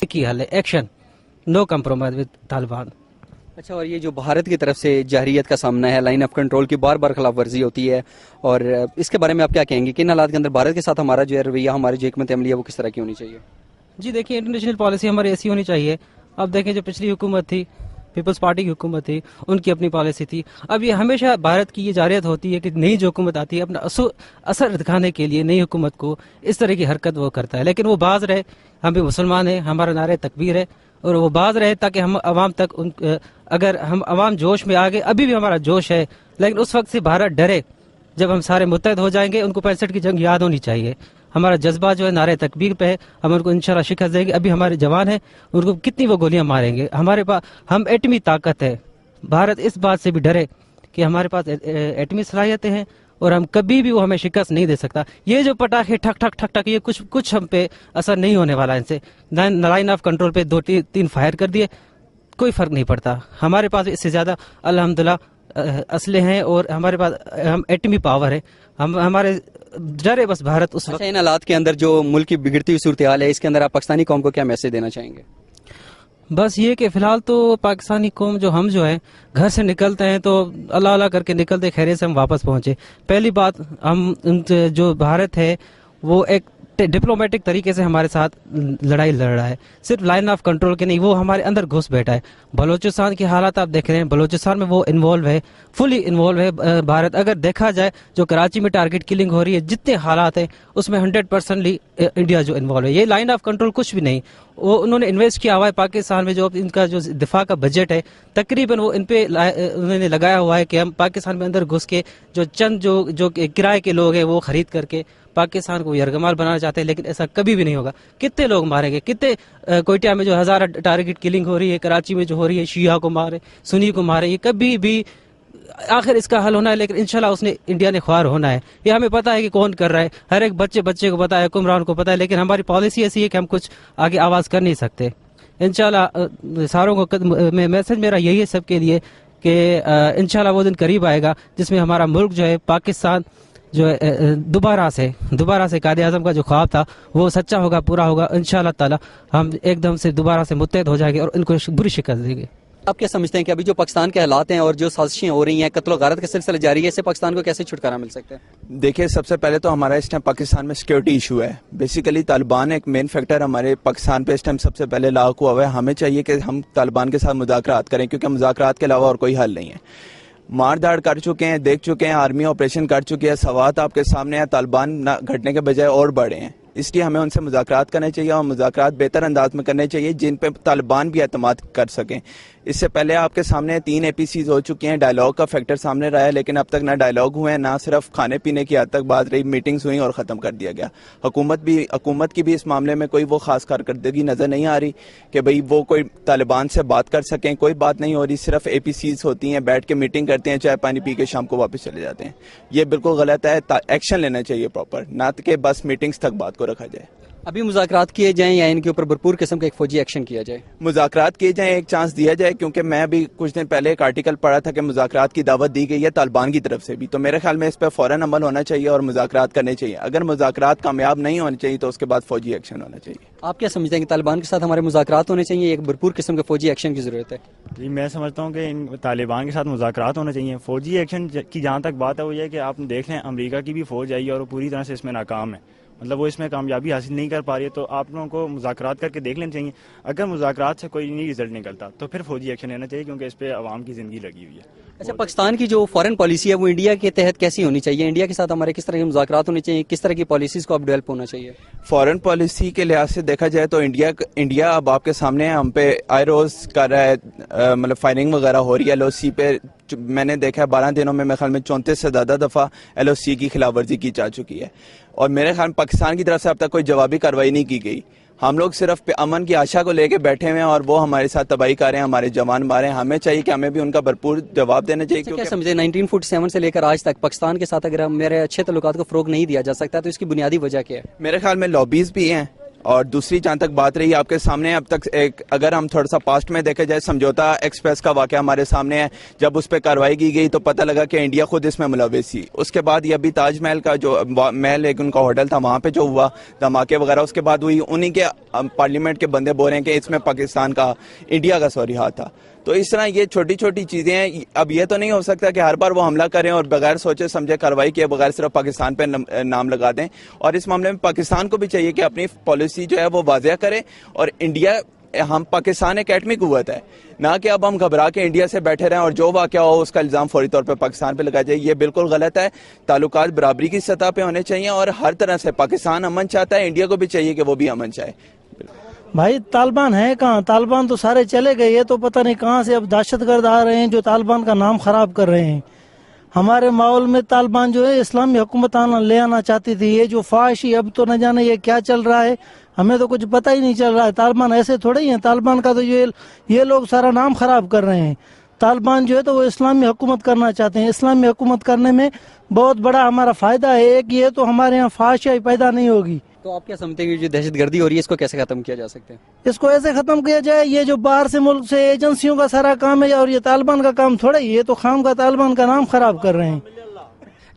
ایک ہی حل ہے، action, no compromise with Taliban. اچھا، اور یہ جو بھارت کی طرف سے جارحیت کا سامنا ہے، لائن آف کنٹرول کی بار بار خلاف ورزی ہوتی ہے، اور اس کے بارے میں آپ کیا کہیں گے؟ کن حالات کے اندر بھارت کے ساتھ ہمارا جو ہے رویہ، ہماری جو حکمت عملی ہے وہ کس طرح کی ہونی چاہیے؟ جی دیکھیے، انٹرنیشنل پالیسی ہماری ایسی ہونی چاہیے. اب دیکھیں جو پچھلی حکومت تھی، پیپلز پارٹی کی حکومت تھی، ان کی اپنی پالیسی تھی. اب یہ ہمیشہ بھارت کی یہ جارحیت ہوتی ہے کہ نئی جو حکومت آتی ہے اپنا اثر دکھانے کے لیے نئی حکومت کو اس طرح کی حرکت وہ کرتا ہے. لیکن وہ باز رہے، ہم بھی مسلمان ہیں، ہمارا نعرہ تکبیر ہے، اور وہ باز رہے تاکہ ہم عوام تک اگر ہم عوام جوش میں آگے، ابھی بھی ہمارا جوش ہے، لیکن اس وقت سے بھارت ڈرے جب ہم سارے متحد ہو جائیں گے. ان کو 65 کی جنگ یاد ہونی چاہیے. ہمارا جذبہ جو ہے نعرہ تکبیر پہ ہے، ہم ان کو انشاءاللہ شکست دیں گے. ابھی ہمارے جوان ہیں، ان کو کتنی وہ گولیاں ماریں گے. ہمارے پاس ہم ایٹمی طاقت ہے. بھارت اس بات سے بھی ڈرے کہ ہمارے پاس ایٹمی صلاحیتیں ہیں اور ہم کبھی بھی وہ ہمیں شکست نہیں دے سکتا. یہ جو پٹاخے ٹھک ٹھک ٹھک ٹھک، یہ کچھ ہم پہ اثر نہیں ہونے والا. ان سے لائن آف کنٹرول پہ 2-3 فائر کر دیے، کوئی فرق نہیں پڑتا. ہمارے پاس اس سے زیادہ الحمدللہ اسلحے ہیں، اور ہمارے پاس ہم ایٹمی پاور ہے. ہمارے ڈرے بس بھارت اس وقت. اچھا، ان حالات کے اندر جو ملک کی بگڑتی ہوئی صورتحال ہے، اس کے اندر آپ پاکستانی قوم کو کیا میسج دینا چاہیں گے؟ بس یہ کہ فی الحال تو پاکستانی قوم ہم جو ہے گھر سے نکلتے ہیں تو اللہ اللہ کر کے نکلتے، خیریت سے ہم واپس پہنچے. پہلی بات، ہم جو بھارت ہے وہ ایک ڈپلومیٹک طریقے سے ہمارے ساتھ لڑائی لڑ رہا ہے، صرف لائن آف کنٹرول کے نہیں، وہ ہمارے اندر گھس بیٹھا ہے. بلوچستان کے حالات آپ دیکھ رہے ہیں، بلوچستان میں وہ انوالو ہے، فلی انوالو ہے بھارت. اگر دیکھا جائے جو کراچی میں ٹارگٹ کلنگ ہو رہی ہے، جتنے حالات ہیں اس میں 100% انڈیا جو انوالو ہے. یہ لائن آف کنٹرول کچھ بھی نہیں، وہ انہوں نے انویسٹ کیا ہوا ہے پاکستان میں. جو ان کا جو دفاع کا بجٹ ہے تقریباً وہ ان پہ انہوں نے لگایا ہوا ہے کہ ہم پاکستان میں اندر گھس کے جو چند جو کرائے کے لوگ ہیں وہ خرید کر کے پاکستان کو یرغمال بنانا چاہتے ہیں. لیکن ایسا کبھی بھی نہیں ہوگا. کتنے لوگ ماریں گے؟ کتنے کوئٹہ میں جو 1000 ٹارگٹ کلنگ ہو رہی ہے، کراچی میں جو ہو رہی ہے، شیعہ کو مارے، سنی کو مارے، یہ کبھی بھی آخر اس کا حل ہونا ہے. لیکن انشاءاللہ اس نے انڈیا نے خوار ہونا ہے. یہ ہمیں پتا ہے کہ کون کر رہا ہے، ہر ایک بچے کو پتا ہے، حکمران کو پتا ہے. لیکن ہماری پالیسی ایسی ہے کہ ہم کچھ آگے آواز کر نہیں سکتے. انشاءاللہ ساروں کو میسج میرا یہی ہے سب کے لیے کہ انشاءاللہ وہ دن قریب آئے گا جس میں ہمارا ملک جو ہے پاکستان جو ہے دوبارہ سے قائد اعظم کا جو خواب تھا وہ سچا ہوگا، پورا ہوگا انشاءاللہ تعالی. ہم ایک دم سے دوبارہ سے متحد ہو جائیں گے اور ان کو بری شکست دیں گے. آپ کیا سمجھتے ہیں کہ ابھی جو پاکستان کے حالات ہیں اور جو سازشیں ہو رہی ہیں، قتل و غارت کا سلسلہ جاری ہے، اس سے پاکستان کو کیسے چھٹکارا مل سکتا ہے؟ دیکھیے، سب سے پہلے تو ہمارا اس ٹائم پاکستان میں سیکیورٹی ایشو ہے. بیسیکلی طالبان ایک مین فیکٹر ہمارے پاکستان پہ اس ٹائم سب سے پہلے لاگو ہوا ہے. ہمیں چاہیے کہ ہم طالبان کے ساتھ مذاکرات کریں، کیونکہ مذاکرات کے علاوہ اور کوئی حل نہیں ہے. مار داڑ کر چکے ہیں، دیکھ چکے ہیں، آرمی آپریشن کر چکی ہے، سوات آپ کے سامنے ہے. طالبان گھٹنے کے بجائے اور بڑھے ہیں. اس لیے ہمیں ان سے مذاکرات کرنے چاہیے، اور مذاکرات بہتر انداز میں کرنے چاہیے جن پہ طالبان بھی اعتماد کر سکیں. اس سے پہلے آپ کے سامنے 3 APCs ہو چکی ہیں. ڈائلاگ کا فیکٹر سامنے رہا ہے، لیکن اب تک نہ ڈائلاگ ہوئے ہیں، نہ صرف کھانے پینے کی حد تک بات رہی، میٹنگز ہوئیں اور ختم کر دیا گیا. حکومت کی بھی اس معاملے میں کوئی وہ خاص کارکردگی نظر نہیں آ رہی کہ بھئی وہ کوئی طالبان سے بات کر سکیں. کوئی بات نہیں ہو رہی، صرف APCs ہوتی ہیں، بیٹھ کے میٹنگ کرتے ہیں، چائے پانی پی کے شام کو واپس چلے جاتے ہیں. یہ بالکل غلط ہے. ایکشن لینا چاہیے پراپر، نہ کہ بس میٹنگز تک بات کو رکھا جائے. ابھی مذاکرات کیے جائیں یا ان کے اوپر بھرپور قسم کا ایک فوجی ایکشن کیا جائے؟ مذاکرات کیے جائیں، ایک چانس دیا جائے، کیونکہ میں ابھی کچھ دن پہلے ایک آرٹیکل پڑھا تھا کہ مذاکرات کی دعوت دی گئی ہے طالبان کی طرف سے بھی. تو میرے خیال میں اس پہ فوراً عمل ہونا چاہیے اور مذاکرات کرنے چاہیے. اگر مذاکرات کامیاب نہیں ہونے چاہیے تو اس کے بعد فوجی ایکشن ہونا چاہیے. آپ کیا سمجھتے ہیں کہ طالبان کے ساتھ ہمارے مذاکرات ہونے چاہیے، ایک بھرپور قسم کے فوجی ایکشن کی ضرورت ہے؟ جی، میں سمجھتا ہوں کہ طالبان کے ساتھ مذاکرات ہونے چاہیے. فوجی ایکشن کی جہاں تک بات ہے وہ یہ ہے کہ آپ دیکھ لیں امریکہ کی بھی فوج آئی ہے اور وہ پوری طرح سے اس میں ناکام ہے. مطلب وہ اس میں کامیابی حاصل نہیں کر پا رہی ہے. تو آپ لوگوں کو مذاکرات کر کے دیکھ لینا چاہیے. اگر مذاکرات سے کوئی نہیں رزلٹ نکلتا تو پھر فوجی ایکشن لینا چاہیے، کیونکہ اس پہ عوام کی زندگی لگی ہوئی ہے. اچھا، پاکستان کی جو فارن پالیسی ہے وہ انڈیا کے تحت کیسی ہونی چاہیے؟ انڈیا کے ساتھ ہمارے کس طرح کے مذاکرات ہونے چاہیے؟ کس طرح کی پالیسیز کو اب ڈیولپ ہونا چاہیے؟ فارن پالیسی کے لحاظ سے دیکھا جائے تو انڈیا اب آپ کے سامنے ہم پہ آئی روز کر رہا ہے، مطلب فائرنگ وغیرہ ہو رہی ہے. LOC پہ میں نے دیکھا 12 دنوں میں میرے خیال میں 34 سے زیادہ دفعہ LOC کی خلاف ورزی کی جا چکی ہے. اور میرے خیال میں پاکستان کی طرف سے اب تک کوئی جوابی کارروائی نہیں کی گئی. ہم لوگ صرف امن کی آشا کو لے کے بیٹھے ہوئے ہیں اور وہ ہمارے ساتھ تباہی کر رہے ہیں، ہمارے جوان مارے ہیں. ہمیں چاہیے کہ ہمیں بھی ان کا بھرپور جواب دینا چاہیے. کیا سمجھے 1947 سے لے کر آج تک پاکستان کے ساتھ اگر میرے اچھے تعلقات کو فروغ نہیں دیا جا سکتا تو اس کی بنیادی وجہ کیا ہے؟ میرے خیال میں لابیز بھی ہیں اور دوسری جہاں تک بات رہی آپ کے سامنے اب تک اگر ہم تھوڑا سا پاسٹ میں دیکھا جائے سمجھوتا ایکسپریس کا واقعہ ہمارے سامنے ہے. جب اس پہ کارروائی کی گئی تو پتہ لگا کہ انڈیا خود اس میں ملوث تھی. اس کے بعد یہ ابھی تاج محل کا جو محل ایک ان کا ہوٹل تھا وہاں پہ جو ہوا دھماکے وغیرہ اس کے بعد ہوئی, انہی کے پارلیمنٹ کے بندے بول رہے ہیں کہ اس میں پاکستان کا انڈیا کا سوری ہاتھ تھا. تو اس طرح یہ چھوٹی چھوٹی چیزیں ہیں. اب یہ تو نہیں ہو سکتا کہ ہر بار وہ حملہ کریں اور بغیر سوچے سمجھے کارروائی کیے بغیر صرف پاکستان پہ نام لگا دیں. اور اس معاملے میں پاکستان کو بھی چاہیے کہ اپنی پالیسی جو ہے وہ واضح کرے. اور انڈیا, ہم پاکستان ایک ایٹمی قوت ہے, نہ کہ اب ہم گھبرا کے انڈیا سے بیٹھے رہیں اور جو واقعہ ہو اس کا الزام فوری طور پہ پاکستان پہ لگا جائے. یہ بالکل غلط ہے. تعلقات برابری کی سطح پہ ہونے چاہیے اور ہر طرح سے پاکستان امن چاہتا ہے, انڈیا کو بھی چاہیے کہ وہ بھی امن چاہے. بھائی طالبان ہے کہاں؟ طالبان تو سارے چلے گئے. یہ تو پتہ نہیں کہاں سے اب دہشت گرد آ رہے ہیں جو طالبان کا نام خراب کر رہے ہیں. ہمارے ماحول میں طالبان جو ہے اسلامی حکومت لے آنا چاہتی تھی. یہ جو فحاشی اب تو نہ جانے یہ کیا چل رہا ہے, ہمیں تو کچھ پتہ ہی نہیں چل رہا ہے. طالبان ایسے تھوڑے ہی ہیں. طالبان کا تو یہ لوگ سارا نام خراب کر رہے ہیں. طالبان جو ہے تو وہ اسلامی حکومت کرنا چاہتے ہیں. اسلامی حکومت کرنے میں بہت بڑا ہمارا فائدہ ہے. ایک یہ تو ہمارے یہاں فحاشی پیدا نہیں ہوگی. تو آپ کیا سمجھتے ہیں کہ جو دہشت گردی ہو رہی ہے اس کو کیسے ختم کیا جا سکتا ہے؟ اس کو ایسے ختم کیا جائے, یہ جو باہر سے ملک سے ایجنسیوں کا سارا کام ہے اور یہ طالبان کا کام تھوڑا ہی, یہ تو خام کا طالبان کا نام خراب کر رہے ہیں.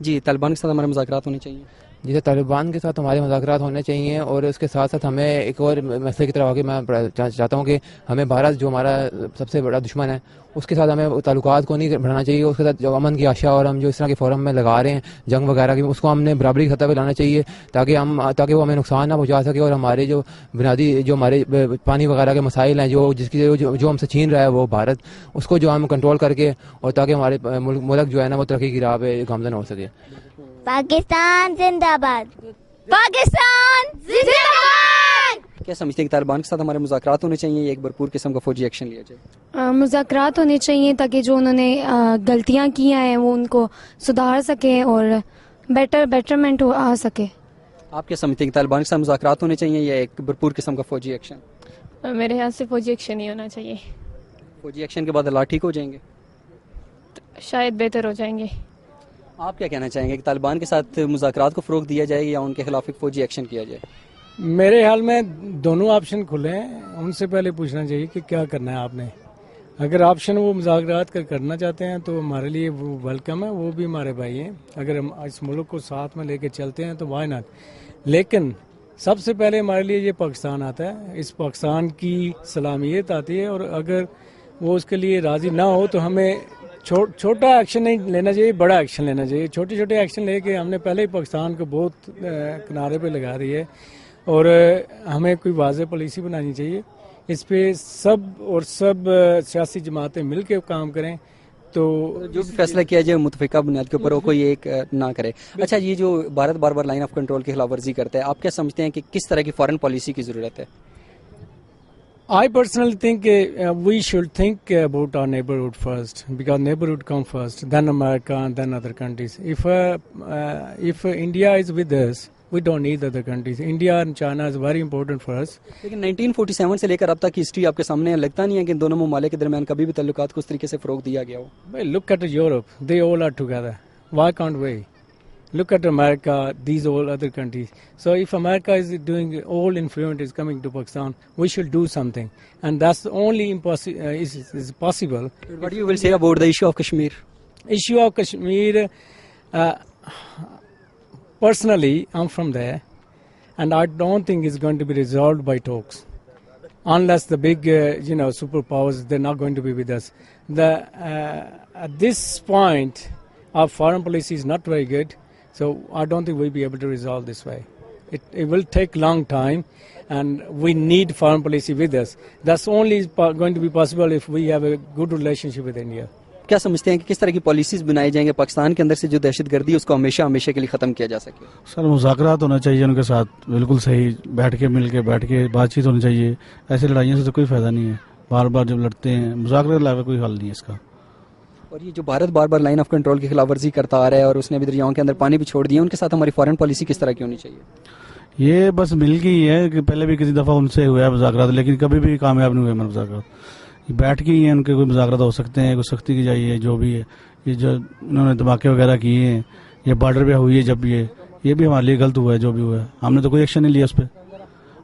جی, طالبان کے ساتھ ہمارے مذاکرات ہونے چاہیے. جیسے طالبان کے ساتھ ہمارے مذاکرات ہونے چاہیے اور اس کے ساتھ ساتھ ہمیں ایک اور مسئلے کی طرف آگے میں چاہتا ہوں کہ ہمیں بھارت جو ہمارا سب سے بڑا دشمن ہے اس کے ساتھ ہمیں تعلقات کو نہیں بڑھانا چاہیے. اس کے ساتھ جو امن کی آشا اور ہم جو اس طرح کے فورم میں لگا رہے ہیں جنگ وغیرہ کی, اس کو ہم نے برابری کی سطح پہ لانا چاہیے تاکہ وہ ہمیں نقصان نہ پہنچا سکے. اور ہمارے جو بنیادی جو ہمارے پانی وغیرہ کے مسائل ہیں جو ہم سے چھین رہا ہے وہ بھارت, اس کو جو ہم کنٹرول کر کے اور تاکہ ہمارے ملک جو ہے نا وہ ترقی کی راہ پہ گامزن ہو سکے. پاکستان زندہ باد. پاکستان زندہ باد. کیا سمجھتے ہیں کہ طالبان کے ساتھ ہمارے مذاکرات ہونے چاہیے یا ایک بھرپور قسم کا فوجی ایکشن لیا جائے؟ مذاکرات ہونے چاہیے تاکہ جو انہوں نے غلطیاں کی ہیں وہ ان کو سدھار سکیں اور بیٹرمنٹ آ سکے. آپ کیا سمجھتے ہیں کہ طالبان کے ساتھ مذاکرات ہونے چاہیے یا ایک بھرپور قسم کا فوجی ایکشن؟ میرے خیال سے فوجی ایکشن ہی ہونا چاہیے. فوجی ایکشن کے بعد حالات ٹھیک ہو جائیں گے؟ شاید بہتر ہو جائیں گے. آپ کیا کہنا چاہیں گے کہ طالبان کے ساتھ مذاکرات کو فروغ دیا جائے یا ان کے خلاف ایک فوجی ایکشن کیا جائے؟ میرے خیال میں دونوں آپشن کھلے ہیں. ان سے پہلے پوچھنا چاہیے کہ کیا کرنا ہے آپ نے. اگر آپشن وہ مذاکرات کرنا چاہتے ہیں تو ہمارے لیے وہ ویلکم ہے, وہ بھی ہمارے بھائی ہیں. اگر ہم اس ملک کو ساتھ میں لے کے چلتے ہیں تو وائی ناٹ. لیکن سب سے پہلے ہمارے لیے یہ پاکستان آتا ہے, اس پاکستان کی سلامیت آتی ہے. اور اگر وہ اس کے لیے راضی نہ ہو تو ہمیں چھوٹا ایکشن نہیں لینا چاہیے, بڑا ایکشن لینا چاہیے. چھوٹے چھوٹے ایکشن لے کے ہم نے پہلے ہی پاکستان کو بہت کنارے پہ لگا رہی ہے اور ہمیں کوئی واضح پالیسی بنانی چاہیے. اس پہ سب سیاسی جماعتیں مل کے کام کریں تو جو بھی فیصلہ کیا جائے متفقہ بنیاد کے اوپر وہ کوئی ایک نہ کرے. اچھا, یہ جو بھارت بار بار لائن آف کنٹرول کی خلاف ورزی کرتا ہے, آپ کیا سمجھتے ہیں کہ کس طرح کی فارن پالیسی کی ضرورت ہے؟ I personally think we should think about our neighborhood first, because neighborhood come first, then America and then other countries. If India is with us, we don't need other countries. India and China is very important for us. لیکن 1947 سے لے کر اب تک کی history آپ کے سامنے ہے, لگتا نہیں ہے کہ ان دونوں ممالک کے درمیان کبھی بھی تعلقات کو اس طریقے سے فروغ دیا گیا ہو؟ Well, look at Europe, they all are together. Why can't we? Look at America, these all other countries. So if America is doing, all influence is coming to Pakistan, we should do something. And that's the only is possible. What you will say about the issue of Kashmir? Issue of Kashmir, personally, I'm from there, and I don't think it's going to be resolved by talks. Unless the big, superpowers, they're not going to be with us. At this point, our foreign policy is not very good. So I don't think we'll be able to resolve this way. It will take long time, and we need foreign policy with us. That's only going to be possible if we have a good relationship with India. کیا سمجھتے ہیں کہ کس طرح کی policies بنائی جائیں گے پاکستان کے اندر سے جو دہشت گردی اس کو ہمیشہ کے لیے ختم کیا جا سکے؟ سر, مذاکرات ہونا چاہیے ان کے ساتھ, بالکل صحیح, بیٹھ کے بات چیت ہونی چاہیے. ایسے لڑائیوں سے تو کوئی فائدہ نہیں ہے. بار بار جب لڑتے ہیں, مذاکرات کے علاوہ کوئی حل نہیں ہے اس کا. اور یہ جو بھارت بار بار لائن آف کنٹرول کی خلاف ورزی کرتا آ رہا ہے اور اس نے بھی دریاؤں کے اندر پانی بھی چھوڑ دیا, ان کے ساتھ ہماری فارن پالیسی کس طرح کی ہونی چاہیے؟ یہ بس مل کے ہی ہے کہ پہلے بھی کسی دفعہ ان سے ہوا ہے مذاکرات, لیکن کبھی بھی کامیاب نہیں ہوئے ہمارے مذاکرات. بیٹھ کے ہی ہیں ان کے, کوئی مذاکرات ہو سکتے ہیں, کوئی سختی کی جائے, جو بھی ہے. یہ جو انہوں نے دھماکے وغیرہ کیے ہیں, یہ بارڈر پہ ہوئی ہے جب, یہ بھی ہمارے لیے غلط ہوا ہے جو بھی ہوا ہے. ہم نے تو کوئی ایکشن نہیں لیا اس پہ.